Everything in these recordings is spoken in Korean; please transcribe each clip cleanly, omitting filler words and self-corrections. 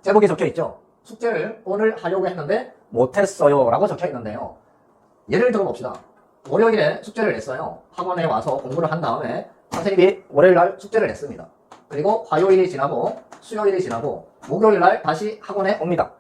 제목에 적혀 있죠. 숙제를 오늘 하려고 했는데 못했어요 라고 적혀 있는데요. 예를 들어 봅시다. 월요일에 숙제를 냈어요. 학원에 와서 공부를 한 다음에 선생님이 월요일날 숙제를 냈습니다. 그리고 화요일이 지나고 수요일이 지나고 목요일날 다시 학원에 옵니다.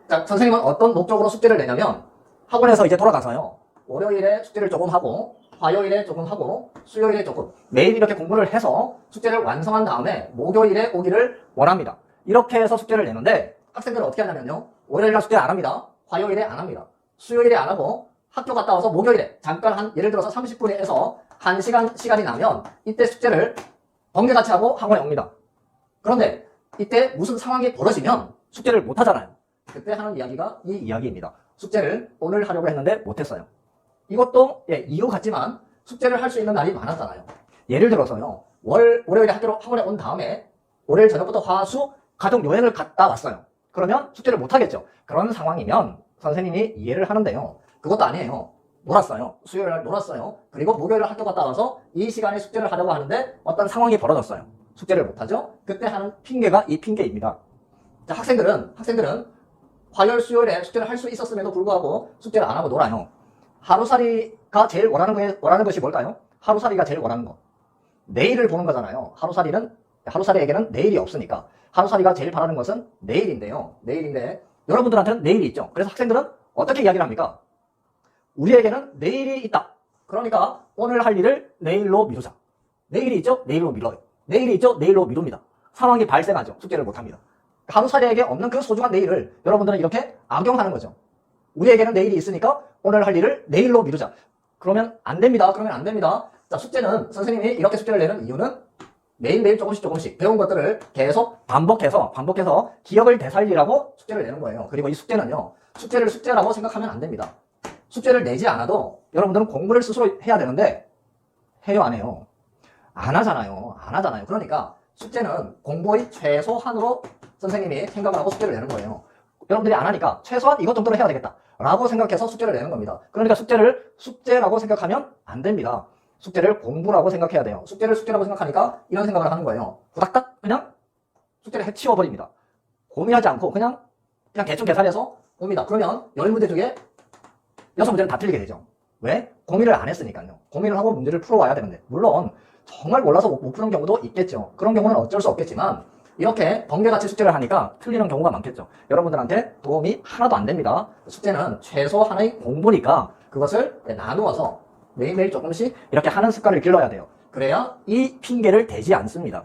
자, 선생님은 어떤 목적으로 숙제를 내냐면 학원에서 이제 돌아가서요. 월요일에 숙제를 조금 하고 화요일에 조금 하고 수요일에 조금 매일 이렇게 공부를 해서 숙제를 완성한 다음에 목요일에 오기를 원합니다. 이렇게 해서 숙제를 내는데 학생들은 어떻게 하냐면요. 월요일날 숙제 안 합니다. 화요일에 안 합니다. 수요일에 안 하고 학교 갔다 와서 목요일에 잠깐 예를 들어서 30분에서 1시간 시간이 나면 이때 숙제를 번개같이 하고 학원에 옵니다. 그런데 이때 무슨 상황이 벌어지면 숙제를 못 하잖아요. 그때 하는 이야기가 이 이야기입니다. 숙제를 오늘 하려고 했는데 못했어요. 이것도 이유 같지만 숙제를 할 수 있는 날이 많았잖아요. 예를 들어서요. 월요일에 학원에 온 다음에 월요일 저녁부터 화수 가족 여행을 갔다 왔어요. 그러면 숙제를 못 하겠죠. 그런 상황이면 선생님이 이해를 하는데요. 그것도 아니에요. 놀았어요. 수요일날 놀았어요. 그리고 목요일날 학교 갔다 와서 이 시간에 숙제를 하려고 하는데 어떤 상황이 벌어졌어요. 숙제를 못 하죠. 그때 하는 핑계가 이 핑계입니다. 자, 학생들은 화요일 수요일에 숙제를 할 수 있었음에도 불구하고 숙제를 안 하고 놀아요. 하루살이가 제일 원하는 것이 뭘까요? 하루살이가 제일 원하는 것. 내일을 보는 거잖아요. 하루살이에게는 내일이 없으니까. 하루살이가 제일 바라는 것은 내일인데요. 내일인데 여러분들한테는 내일이 있죠. 그래서 학생들은 어떻게 이야기를 합니까? 우리에게는 내일이 있다. 그러니까 오늘 할 일을 내일로 미루자. 내일이 있죠? 내일로 미뤄요. 내일이 있죠? 내일로 미룹니다. 상황이 발생하죠. 숙제를 못합니다. 하루살이에게 없는 그 소중한 내일을 여러분들은 이렇게 악용하는 거죠. 우리에게는 내일이 있으니까 오늘 할 일을 내일로 미루자. 그러면 안 됩니다. 자, 숙제는 선생님이 이렇게 숙제를 내는 이유는 매일매일 조금씩 배운 것들을 계속 반복해서 기억을 되살리라고 숙제를 내는 거예요. 그리고 이 숙제는요. 숙제를 숙제라고 생각하면 안 됩니다. 숙제를 내지 않아도 여러분들은 공부를 스스로 해야 되는데 해요, 안 해요? 안 하잖아요. 그러니까 숙제는 공부의 최소한으로 선생님이 생각을 하고 숙제를 내는 거예요. 여러분들이 안 하니까 최소한 이것 정도는 해야 되겠다 라고 생각해서 숙제를 내는 겁니다. 그러니까 숙제를 숙제라고 생각하면 안 됩니다. 숙제를 공부라고 생각해야 돼요. 숙제를 숙제라고 생각하니까 이런 생각을 하는 거예요. 후닥닥 그냥 숙제를 해치워버립니다. 고민하지 않고 그냥 대충 계산해서 옵니다. 그러면 10문제 중에 6문제는 다 틀리게 되죠. 왜? 고민을 안 했으니까요. 고민을 하고 문제를 풀어와야 되는데 물론 정말 몰라서 못 푸는 경우도 있겠죠. 그런 경우는 어쩔 수 없겠지만 이렇게 번개같이 숙제를 하니까 틀리는 경우가 많겠죠. 여러분들한테 도움이 하나도 안 됩니다. 숙제는 최소한의 공부니까 그것을 나누어서 매일매일 조금씩 이렇게 하는 습관을 길러야 돼요. 그래야 이 핑계를 대지 않습니다.